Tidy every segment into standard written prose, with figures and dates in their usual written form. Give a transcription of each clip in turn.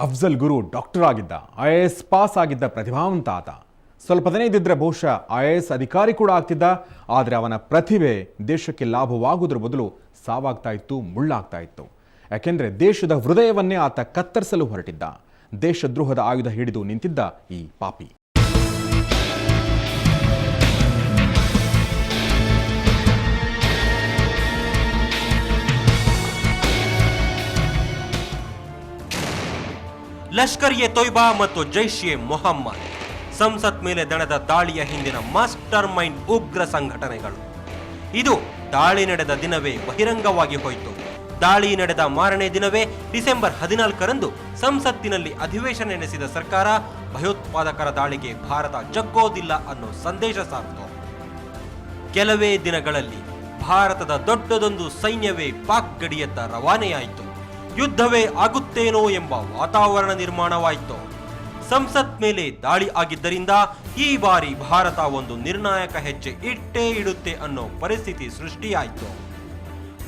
ಅಫ್ಜಲ್ ಗುರು doctor ಆಗಿದ್ದ, IAS pass ಆಗಿದ್ದ ಪ್ರತಿಭಾವಂತ ಆತ. ಸ್ವಲ್ಪ ದಿನ ಇದ್ದಿದ್ರೆ ಬಹುಶಃ IAS ಅಧಿಕಾರಿ ಕೂಡ ಆಗ್ತಿದ್ದ. ಆದರೆ ಅವನ ಪ್ರತಿಭೆ ದೇಶಕ್ಕೆ ಲಾಭವಾಗುವುದರ ಬದಲು ಸಾವಾಗ್ತಾ ಇತ್ತು, ಮುಳ್ಳಾಗ್ತಾ ಇತ್ತು. ಯಾಕೆಂದ್ರೆ ದೇಶದ ಹೃದಯವನ್ನೇ ಆತ ಕತ್ತರಿಸಲು ಹೊರಟಿದ್ದ. ದೇಶದ್ರೋಹದ ಆಯುಧ ಹಿಡಿದು ನಿಂತಿದ್ದ ಈ ಪಾಪಿ. ಲಷ್ಕರ್ ಎ ತೊಯ್ಬಾ ಮತ್ತು ಜೈಷ್ ಎ ಮೊಹಮ್ಮದ್ ಸಂಸತ್ ಮೇಲೆ ನಡೆದ ದಾಳಿಯ ಹಿಂದಿನ ಮಾಸ್ಟರ್ ಮೈಂಡ್ ಉಗ್ರ ಸಂಘಟನೆಗಳು. ಇದು ದಾಳಿ ನಡೆದ ದಿನವೇ ಬಹಿರಂಗವಾಗಿ ಹೋಯಿತು. ದಾಳಿ ನಡೆದ ಮಾರನೇ ದಿನವೇ ಡಿಸೆಂಬರ್ 14ರಂದು ಸಂಸತ್ತಿನಲ್ಲಿ ಅಧಿವೇಶನ ನಡೆಸಿದ ಸರ್ಕಾರ ಭಯೋತ್ಪಾದಕರ ದಾಳಿಗೆ ಭಾರತ ಜಗ್ಗೋದಿಲ್ಲ ಅನ್ನೋ ಸಂದೇಶ ಸಾರಿತು. ಕೆಲವೇ ದಿನಗಳಲ್ಲಿ ಭಾರತದ ದೊಡ್ಡದೊಂದು ಸೈನ್ಯವೇ ಪಾಕ್ ಗಡಿಯತ್ತ ರವಾನೆಯಾಯಿತು. ಯುದ್ಧವೇ ಆಗುತ್ತೇನೋ ಎಂಬ ವಾತಾವರಣ ನಿರ್ಮಾಣವಾಯಿತು. ಸಂಸತ್ ಮೇಲೆ ದಾಳಿ ಆಗಿದ್ದರಿಂದ ಈ ಬಾರಿ ಭಾರತ ಒಂದು ನಿರ್ಣಾಯಕ ಹೆಜ್ಜೆ ಇಟ್ಟೇ ಇಡುತ್ತೆ ಅನ್ನೋ ಪರಿಸ್ಥಿತಿ ಸೃಷ್ಟಿಯಾಯಿತು.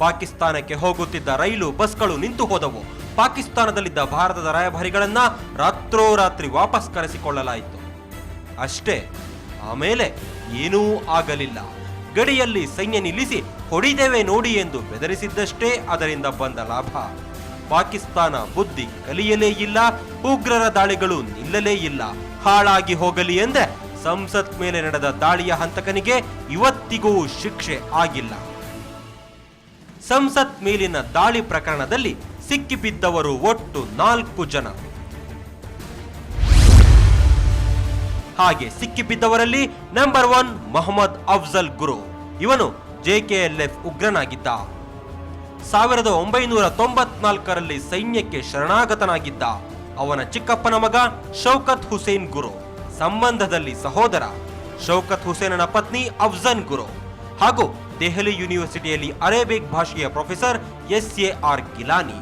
ಪಾಕಿಸ್ತಾನಕ್ಕೆ ಹೋಗುತ್ತಿದ್ದ ರೈಲು ಬಸ್ಗಳು ನಿಂತು ಹೋದವು. ಪಾಕಿಸ್ತಾನದಲ್ಲಿದ್ದ ಭಾರತದ ರಾಯಭಾರಿಗಳನ್ನ ರಾತ್ರೋರಾತ್ರಿ ವಾಪಸ್ ಕರೆಸಿಕೊಳ್ಳಲಾಯಿತು. ಅಷ್ಟೇ, ಆಮೇಲೆ ಏನೂ ಆಗಲಿಲ್ಲ. ಗಡಿಯಲ್ಲಿ ಸೈನ್ಯ ನಿಲ್ಲಿಸಿ ಹೊಡಿದೇವೆ ನೋಡಿ ಎಂದು ಬೆದರಿಸಿದ್ದಷ್ಟೇ ಅದರಿಂದ ಬಂದ ಲಾಭ. ಪಾಕಿಸ್ತಾನ ಬುದ್ಧಿ ಕಲಿಯಲೇ ಇಲ್ಲ, ಉಗ್ರರ ದಾಳಿಗಳು ನಿಲ್ಲಲೇ ಇಲ್ಲ. ಹಾಳಾಗಿ ಹೋಗಲಿ ಎಂದ್ರೆ ಸಂಸತ್ ಮೇಲೆ ನಡೆದ ದಾಳಿಯ ಹಂತಕನಿಗೆ ಇವತ್ತಿಗೂ ಶಿಕ್ಷೆ ಆಗಿಲ್ಲ. ಸಂಸತ್ ಮೇಲಿನ ದಾಳಿ ಪ್ರಕರಣದಲ್ಲಿ ಸಿಕ್ಕಿಬಿದ್ದವರು ಒಟ್ಟು 4 ಜನ. ಹಾಗೆ ಸಿಕ್ಕಿಬಿದ್ದವರಲ್ಲಿ ನಂಬರ್ 1 ಮೊಹಮ್ಮದ್ ಅಫ್ಜಲ್ ಗುರು. ಇವನು JKLF ಉಗ್ರನಾಗಿದ್ದ. 1994ರಲ್ಲಿ ಸೈನ್ಯಕ್ಕೆ ಶರಣಾಗತನಾಗಿದ್ದ. ಅವನ ಚಿಕ್ಕಪ್ಪನ ಮಗ ಶೌಕತ್ ಹುಸೇನ್ ಗುರು, ಸಂಬಂಧದಲ್ಲಿ ಸಹೋದರ. ಶೌಕತ್ ಹುಸೇನನ ಪತ್ನಿ ಅಫ್ಜನ್ ಗುರು ಹಾಗೂ ದೆಹಲಿ ಯೂನಿವರ್ಸಿಟಿಯಲ್ಲಿ ಅರೇಬಿಕ್ ಭಾಷೆಯ ಪ್ರೊಫೆಸರ್ SAR ಗಿಲಾನಿ.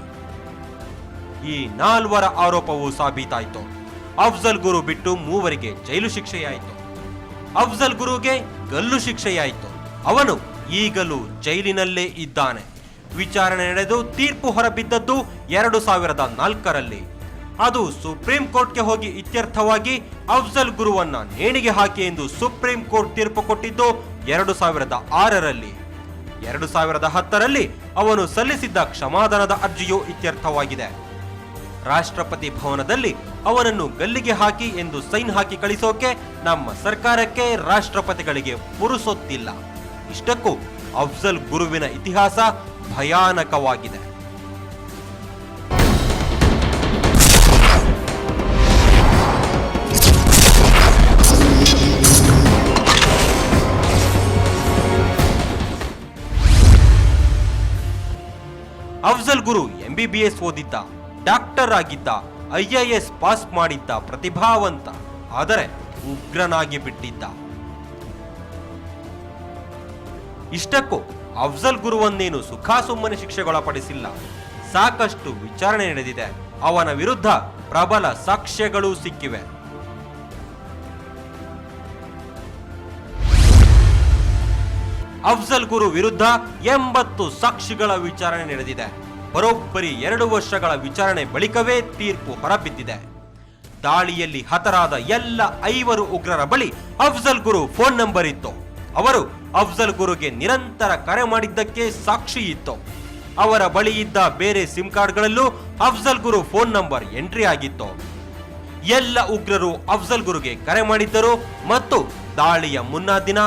ಈ 4 ಆರೋಪವೂ ಸಾಬೀತಾಯಿತು. ಅಫ್ಜಲ್ ಗುರು ಬಿಟ್ಟು 3 ಜೈಲು ಶಿಕ್ಷೆಯಾಯಿತು. ಅಫ್ಜಲ್ ಗುರುಗೆ ಗಲ್ಲು ಶಿಕ್ಷೆಯಾಯಿತು. ಅವನು ಈಗಲೂ ಜೈಲಿನಲ್ಲೇ ಇದ್ದಾನೆ. ವಿಚಾರಣೆ ನಡೆದು ತೀರ್ಪು ಹೊರಬಿದ್ದದ್ದು 2004ರಲ್ಲಿ. ಅದು ಸುಪ್ರೀಂ ಕೋರ್ಟ್ಗೆ ಹೋಗಿ ಇತ್ಯರ್ಥವಾಗಿ ಅಫ್ಜಲ್ ಗುರುವನ್ನ ನೇಣಿಗೆ ಹಾಕಿ ಎಂದು ಸುಪ್ರೀಂ ಕೋರ್ಟ್ ತೀರ್ಪು ಕೊಟ್ಟಿದ್ದು 2006ರಲ್ಲಿ. 2010ರಲ್ಲಿ ಅವನು ಸಲ್ಲಿಸಿದ್ದ ಕ್ಷಮಾದಾನದ ಅರ್ಜಿಯೂ ಇತ್ಯರ್ಥವಾಗಿದೆ. ರಾಷ್ಟ್ರಪತಿ ಭವನದಲ್ಲಿ ಅವನನ್ನು ಗಲ್ಲಿಗೆ ಹಾಕಿ ಎಂದು ಸೈನ್ ಹಾಕಿ ಕಳಿಸೋಕೆ ನಮ್ಮ ಸರ್ಕಾರಕ್ಕೆ, ರಾಷ್ಟ್ರಪತಿಗಳಿಗೆ ಪುರುಸೊತ್ತಿಲ್ಲ. ಇಷ್ಟಕ್ಕೂ ಅಫ್ಜಲ್ ಗುರುವಿನ ಇತಿಹಾಸ ಭಯಾನಕವಾಗಿದೆ. ಅಫ್ಜಲ್ ಗುರು MBBS ಓದಿದ್ದ, ಡಾಕ್ಟರ್ ಆಗಿದ್ದ, IAS ಪಾಸ್ ಮಾಡಿದ್ದ ಪ್ರತಿಭಾವಂತ. ಆದರೆ ಉಗ್ರನಾಗಿ ಬಿಟ್ಟಿದ್ದ. ಇಷ್ಟಕ್ಕೂ ಅಫ್ಜಲ್ ಗುರುವನ್ನೇನು ಸುಖಾಸುಮ್ಮನೆ ಶಿಕ್ಷೆಗೊಳಪಡಿಸಿಲ್ಲ. ಸಾಕಷ್ಟು ವಿಚಾರಣೆ ನಡೆದಿದೆ. ಅವನ ವಿರುದ್ಧ ಪ್ರಬಲ ಸಾಕ್ಷ್ಯಗಳು ಸಿಕ್ಕಿವೆ. ಅಫ್ಜಲ್ ಗುರು ವಿರುದ್ಧ 80 ಸಾಕ್ಷಿಗಳ ವಿಚಾರಣೆ ನಡೆದಿದೆ. ಬರೋಬ್ಬರಿ 2 ವರ್ಷಗಳ ವಿಚಾರಣೆ ಬಳಿಕವೇ ತೀರ್ಪು ಹೊರಬಿದ್ದಿದೆ. ದಾಳಿಯಲ್ಲಿ ಹತರಾದ ಎಲ್ಲ 5 ಉಗ್ರರ ಬಳಿ ಅಫ್ಜಲ್ ಗುರು ಫೋನ್ ನಂಬರ್ ಇತ್ತು. ಅವರು ಅಫ್ಜಲ್ ಗುರುಗೆ ನಿರಂತರ ಕರೆ ಮಾಡಿದ್ದಕ್ಕೆ ಸಾಕ್ಷಿ ಇತ್ತು. ಅವರ ಬಳಿ ಇದ್ದ ಬೇರೆ ಸಿಮ್ ಕಾರ್ಡ್ಗಳಲ್ಲೂ ಅಫ್ಜಲ್ ಗುರು ಫೋನ್ ನಂಬರ್ ಎಂಟ್ರಿ ಆಗಿತ್ತು. ಎಲ್ಲ ಉಗ್ರರು ಅಫ್ಜಲ್ ಗುರುಗೆ ಕರೆ ಮಾಡಿದ್ದರು ಮತ್ತು ದಾಳಿಯ ಮುನ್ನಾ ದಿನ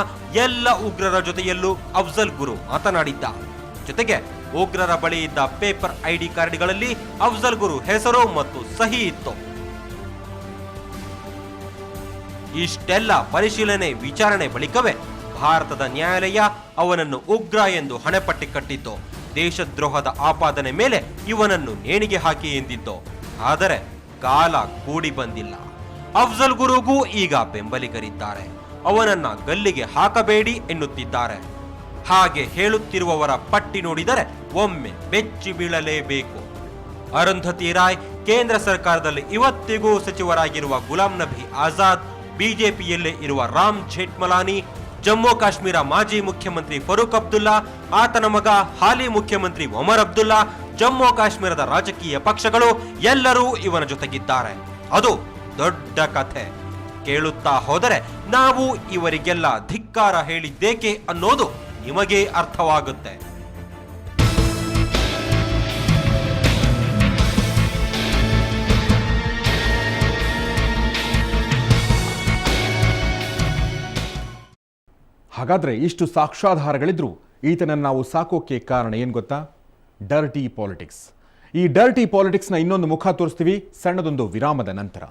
ಎಲ್ಲ ಉಗ್ರರ ಜೊತೆಯಲ್ಲೂ ಅಫ್ಜಲ್ ಗುರು ಮಾತನಾಡಿದ್ದ. ಜೊತೆಗೆ ಉಗ್ರರ ಬಳಿ ಇದ್ದ ಪೇಪರ್ ID ಕಾರ್ಡ್ಗಳಲ್ಲಿ ಅಫ್ಜಲ್ ಗುರು ಹೆಸರು ಮತ್ತು ಸಹಿ ಇತ್ತು. ಇಷ್ಟೆಲ್ಲ ಪರಿಶೀಲನೆ ವಿಚಾರಣೆ ಬಳಿಕವೇ ಭಾರತದ ನ್ಯಾಯಾಲಯ ಅವನನ್ನು ಉಗ್ರ ಎಂದು ಹಣೆಪಟ್ಟಿ ಕಟ್ಟಿತ್ತು. ದೇಶದ್ರೋಹದ ಆಪಾದನೆ ಮೇಲೆ ಇವನನ್ನು ನೇಣಿಗೆ ಹಾಕಿ ಎಂದಿತ್ತು. ಆದರೆ ಕಾಲ ಕೂಡಿ ಬಂದಿಲ್ಲ. ಅಫ್ಜಲ್ ಗುರುಗೂ ಈಗ ಬೆಂಬಲಿಗರಿದ್ದಾರೆ. ಅವನನ್ನ ಗಲ್ಲಿಗೆ ಹಾಕಬೇಡಿ ಎನ್ನುತ್ತಿದ್ದಾರೆ. ಹಾಗೆ ಹೇಳುತ್ತಿರುವವರ ಪಟ್ಟಿ ನೋಡಿದರೆ ಒಮ್ಮೆ ಬೆಚ್ಚಿ ಬೀಳಲೇಬೇಕು. ಅರುಂಧತಿ ರಾಯ್, ಕೇಂದ್ರ ಸರ್ಕಾರದಲ್ಲಿ ಇವತ್ತಿಗೂ ಸಚಿವರಾಗಿರುವ ಗುಲಾಂ ನಬಿ ಆಜಾದ್, ಬಿಜೆಪಿಯಲ್ಲೇ ಇರುವ ರಾಮ್ ಜೇಠ್ಮಲಾನಿ, ಜಮ್ಮು ಕಾಶ್ಮೀರ ಮಾಜಿ ಮುಖ್ಯಮಂತ್ರಿ ಫರೂಕ್ ಅಬ್ದುಲ್ಲಾ, ಆತನ ಮಗ ಹಾಲಿ ಮುಖ್ಯಮಂತ್ರಿ ಒಮರ್ ಅಬ್ದುಲ್ಲಾ, ಜಮ್ಮು ಕಾಶ್ಮೀರದ ರಾಜಕೀಯ ಪಕ್ಷಗಳು ಎಲ್ಲರೂ ಇವನ ಜೊತೆಗಿದ್ದಾರೆ. ಅದು ದೊಡ್ಡ ಕಥೆ. ಕೇಳುತ್ತಾ ಹೋದರೆ ನಾವು ಇವರಿಗೆಲ್ಲ ಧಿಕ್ಕಾರ ಹೇಳಿದ್ದೇಕೆ ಅನ್ನೋದು ನಿಮಗೇ ಅರ್ಥವಾಗುತ್ತೆ. ಹಾಗಾದ್ರೆ ಇಷ್ಟು ಸಾಕ್ಷ್ಯಾಧಾರಗಳಿದ್ರು ಈತನನ್ನು ನಾವು ಸಾಕೋಕೆ ಕಾರಣ ಏನು ಗೊತ್ತಾ? Dirty politics. ಈ ಡರ್ಟಿ ಪಾಲಿಟಿಕ್ಸ್ನ ಇನ್ನೊಂದು ಮುಖ ತೋರಿಸ್ತೀವಿ ಸಣ್ಣದೊಂದು ವಿರಾಮದ ನಂತರ.